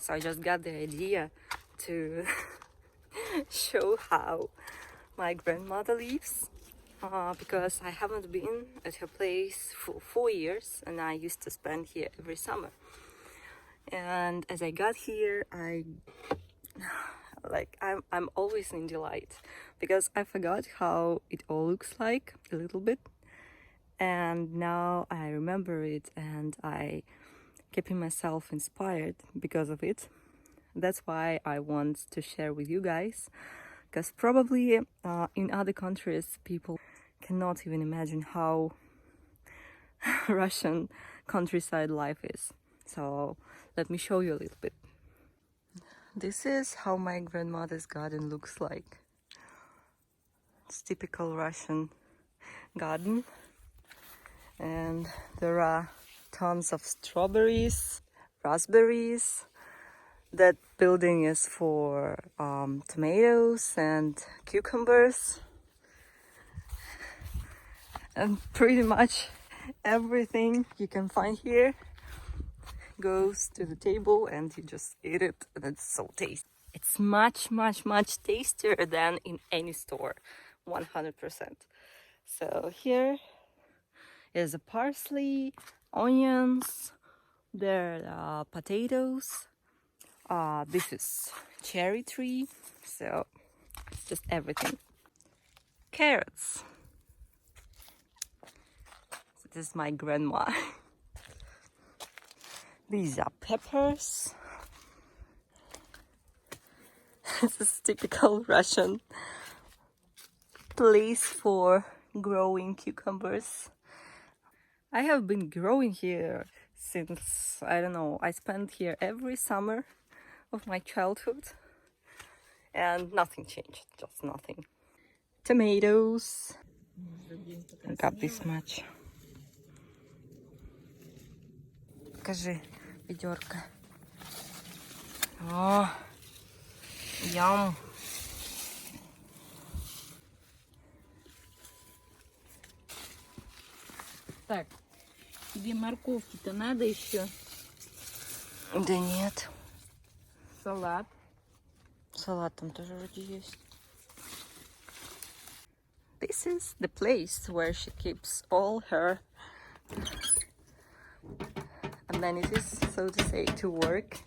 So I just got the idea to show how my grandmother lives, because I haven't been at her place for 4 years, and I used to spend here every summer. And as I got here, I'm always in delight, because I forgot how it all looks like a little bit, and now I remember it, and I keeping myself inspired because of it. That's why I want to share with you guys, because probably in other countries people cannot even imagine how Russian countryside life is. So let me show you a little bit. This is how my grandmother's garden looks like. It's typical Russian garden, and there are tons of strawberries, raspberries. That building is for tomatoes and cucumbers, and pretty much everything you can find here goes to the table and you just eat it, and it's so tasty. It's much tastier than in any store, 100%. So here is a parsley, onions, there are potatoes. This is cherry tree, so just everything. Carrots. So this is my grandma. These are peppers. This is typical Russian place for growing cucumbers. I have been growing here since, I don't know, I spent here every summer of my childhood, and nothing changed, just nothing. Tomatoes. I got this much. Покажи, ведерко. О, ям. Так, тебе морковки-то надо еще? Да нет. Салат. Салат там тоже вроде есть. This is the place where she keeps all her amenities, so to say, to work.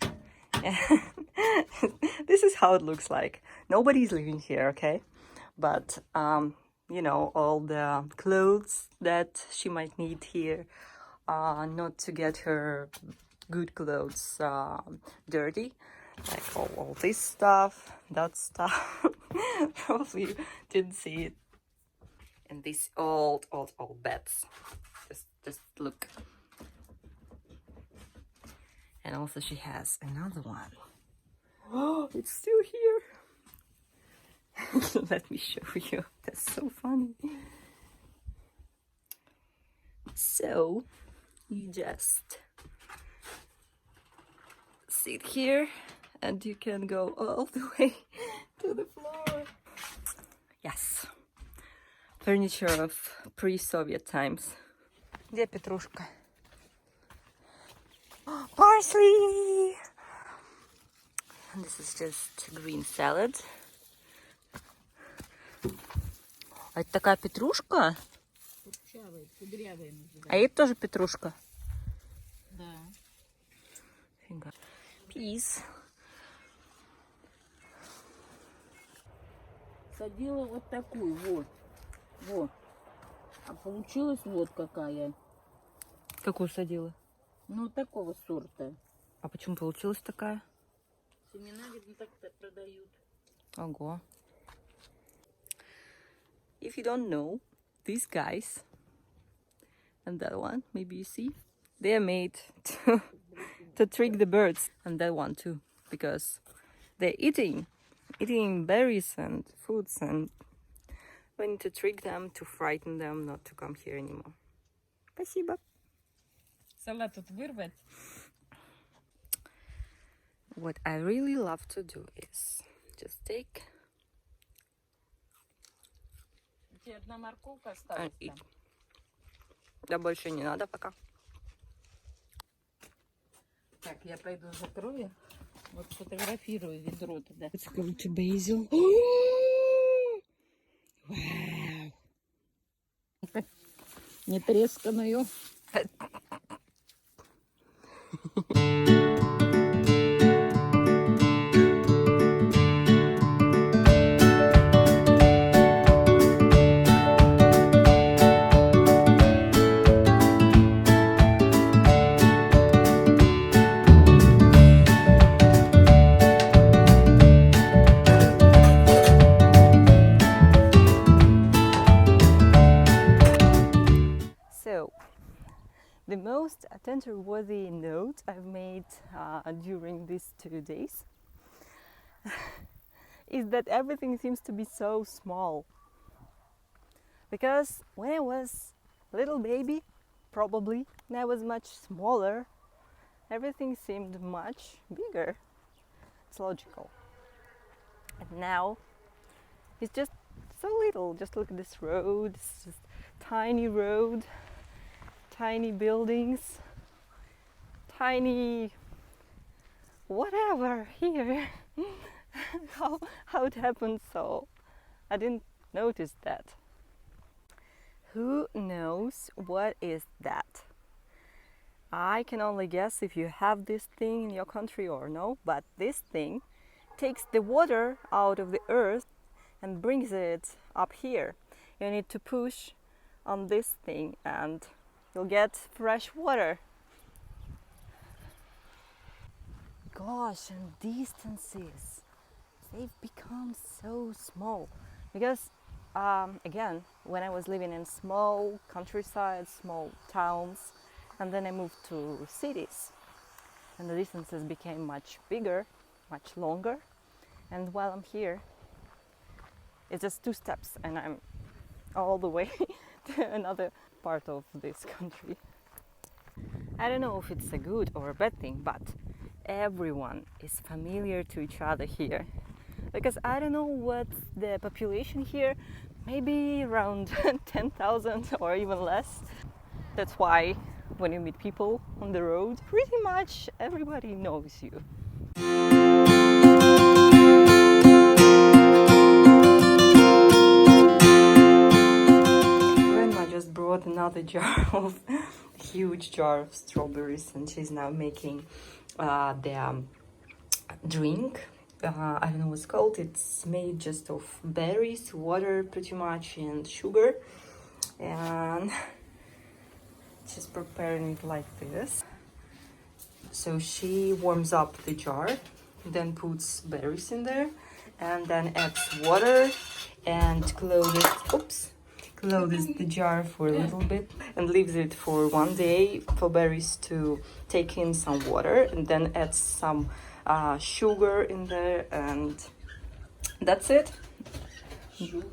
This is how it looks like. Nobody's living here, okay? But you know, all the clothes that she might need here, not to get her good clothes dirty, like all this stuff, that stuff. Probably didn't see it. And these old beds. Just look. And also she has another one. Oh, it's still here. Let me show you. That's so funny. So you just sit here and you can go all the way to the floor. Yes. Furniture of pre-Soviet times. Где петрушка? Oh, parsley! And this is just green salad. А это такая петрушка? Курчавая, кудрявая называется. А это тоже петрушка? Да. Фига. Peas. Садила вот такую, вот. Вот. А получилась вот какая. Какую садила? Ну, такого сорта. А почему получилась такая? Семена, видно, так-то продают. Ого. If you don't know, these guys and that one, maybe you see, they are made to trick the birds, and that one too, because they're eating berries and fruits, and we need to trick them to frighten them not to come here anymore. Спасибо. Салат тут вырвать. What I really love to do is just take Тебе одна морковка осталась and eat. там. Да больше не надо пока. Так, я пойду закрою. Вот фотографирую ведро туда. Let's go to basil. Wow. Не тресканую. So, the most attention-worthy note I've made during these 2 days is that everything seems to be so small. Because when I was a little baby, probably, and I was much smaller, everything seemed much bigger. It's logical. And now it's just so little. Just look at this road. It's just tiny road, tiny buildings, tiny whatever here. how it happened so I didn't notice that. Who knows what is that? I can only guess if you have this thing in your country or no, but this thing takes the water out of the earth and brings it up here. You need to push on this thing and you'll get fresh water. Gosh, and distances, they've become so small. Because again, when I was living in small countryside, small towns, and then I moved to cities, and the distances became much bigger, much longer. And while I'm here, it's just 2 steps and I'm all the way to another part of this country. I don't know if it's a good or a bad thing, but everyone is familiar to each other here. Because I don't know what's the population here, maybe around 10,000 or even less. That's why when you meet people on the road, pretty much everybody knows you. Grandma just brought another jar of huge jar of strawberries, and she's now making the drink. I don't know what's called. It's made just of berries, water pretty much, and sugar. And she's preparing it like this. So she warms up the jar, then puts berries in there, and then adds water and closes the jar for a little bit and leaves it for 1 day for berries to take in some water, and then adds some sugar in there, and that's it. Sugar.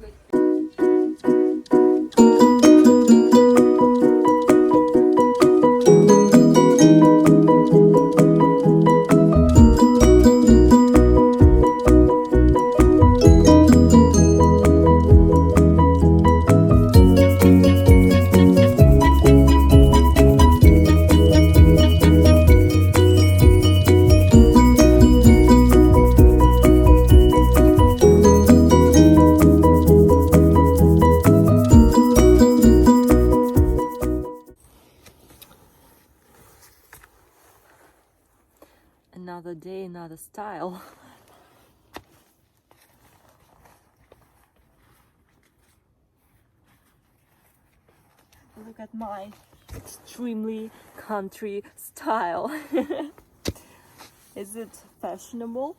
Another day, another style. Look at my extremely country style. Is it fashionable?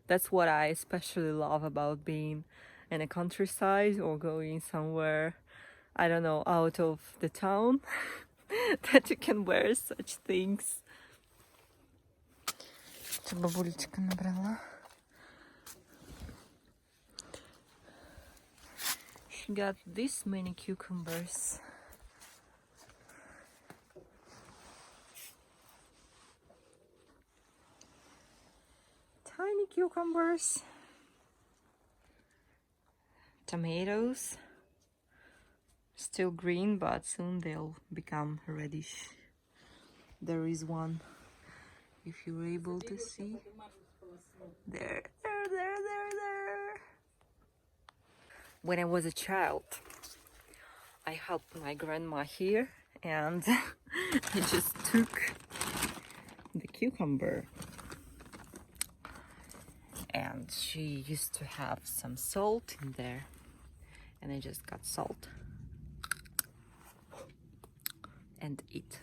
That's what I especially love about being in a countryside or going somewhere, I don't know, out of the town, that you can wear such things. Что бабулечка набрала? She got this many cucumbers. Tiny cucumbers. Tomatoes. Still green, but soon they'll become reddish. There is one if you're able to see. There. When I was a child, I helped my grandma here, and I just took the cucumber, and she used to have some salt in there, and I just got salt and eat.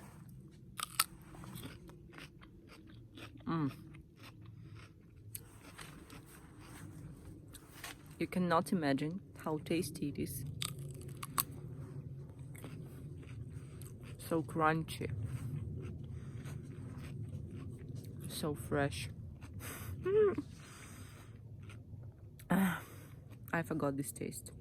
You cannot imagine how tasty it is. So crunchy, so fresh. I forgot this taste.